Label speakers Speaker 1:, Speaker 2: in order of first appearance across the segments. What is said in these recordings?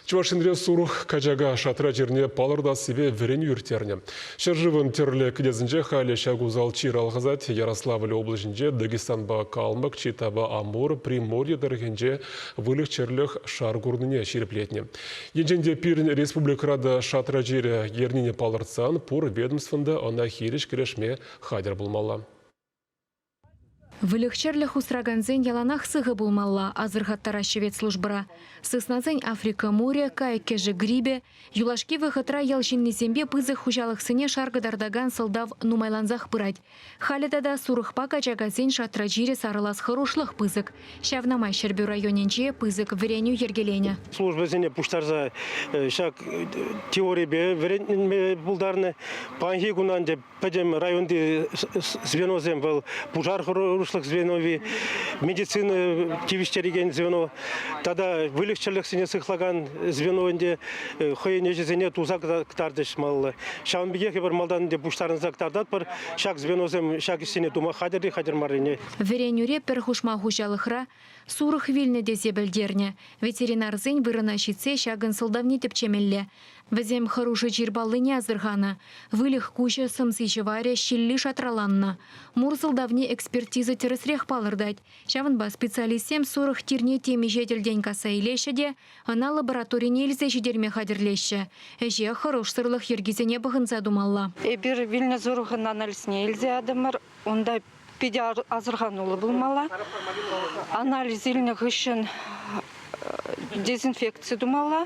Speaker 1: Чувашинре сурух качага шатра жерне палырда себе верен юртерне. Шержывын терлі кедезінже халі шагузал чир алғызат Ярославль облачынже Дагестанба Калмык, Читаба Амур, Приморье дәргенже вылық черліх шар гурныне шереплетне. Енженде пирін республикарада шатра жері ерніне палыртсан, пур ведомствында она хириш керешме хадер булмалла.
Speaker 2: Вылықчерлі хусраганзен яланах сығы болмалла, азырғаттара шевет службыра. Сысназен Африка море, кайкежі грибе, юлашки выхытра ялшиннесембе пызы хужалық сыне шаргыдардаган сылдав нумайланзах пырать. Халидада сурықпа качагазен шатра жире сарылас хорошлық пызык. Шавнамай Шербю районенче пызык вереню ергелене.
Speaker 3: Служба зене пуштарза шак теория бе веренме булдарны панхи гунанде педем районде звенозем был пужар хорошлық звенови медицина тивиштереген звено тада вылегчерлік сене сыхлаган звеноинде хойне жезене тузак тардыш маллы шамбиге бір малдан де пуштарынзак тардат бір шак звенозем шак сене тума хадер марине
Speaker 2: веренюре перхушма хужалыхра сурых вильне дезе білдерне ветеринар зень вырына щитсе шагын сылдавни тепчемелле. Везем хороший чирбалыне азырхана. Вылих куча сымсичеваре щилли шатраланна. Мурсылдавни экспертиза тересрех палырдать. Шавынба специалистем сурых тирне теми жетелден каса илешеде, ана лабораторине илзе жидерме хадерлеші. Эже хорош сырлых ергизене бұғынса думалла.
Speaker 4: Бир вильне зурухын анализне илзе адымыр, онда пиде азырханулы булмала. Анализ илнех үшін дезинфекция думала.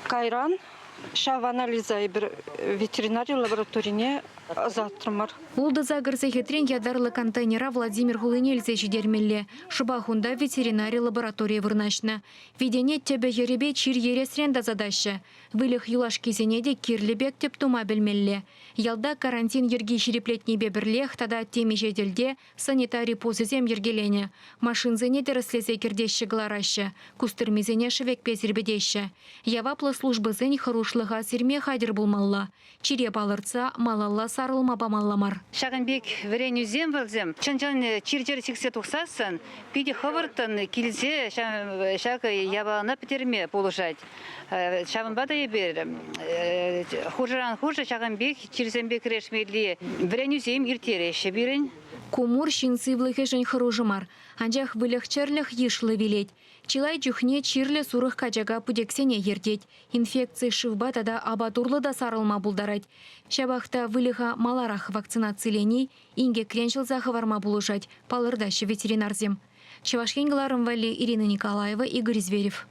Speaker 4: Кайран, шав анализа бір ветеринария лабораторине азаттырмар.
Speaker 2: Улды загырсы хетрен ядарлы контейнера Владимир Хулынельзе жидермелле. Шыбахунда ветеринария лаборатория вырнашна. Видене тебе еребе чир ересренда задаща. Вылых юлашки зенеде кирлебек теп тума білмелле. Ялда карантин ерги шереплетне бебірлех, тада теми жеделде санитарий позызем ергелене. Машин зенеде рыслезе кердеші глараща. Кустырмезене шевек безербедеші. Яваплы службы зень хорошлыға сирме хадер булмалла. Чире балырца малалла сарылма бамалламар.
Speaker 5: Шагынбек веренюзем вылзем. Чанчан чиржер сиксе тухсасын, пиде хывыртын килзе шаг ябалана петерме полушать. Шагынбада ебер. Хужаран хужа Шагынбек чирзембек решмедли веренюзем иртереше бирен.
Speaker 2: Кумур шинцывлых ежен хорошымар. Анжах вылых черлых ешлы вилеть. Чилай чухне чирле сурых качага пудексене ердеть. Инфекции шывба тада абатурлы да сарылма булдарать. Шабахта вылыха маларах вакцинацилений, инге кренчил захаварма булушать. Палырдащы ветеринарзем. Чевашкенгеларым вали Ирина Николаева, Игорь Зверев.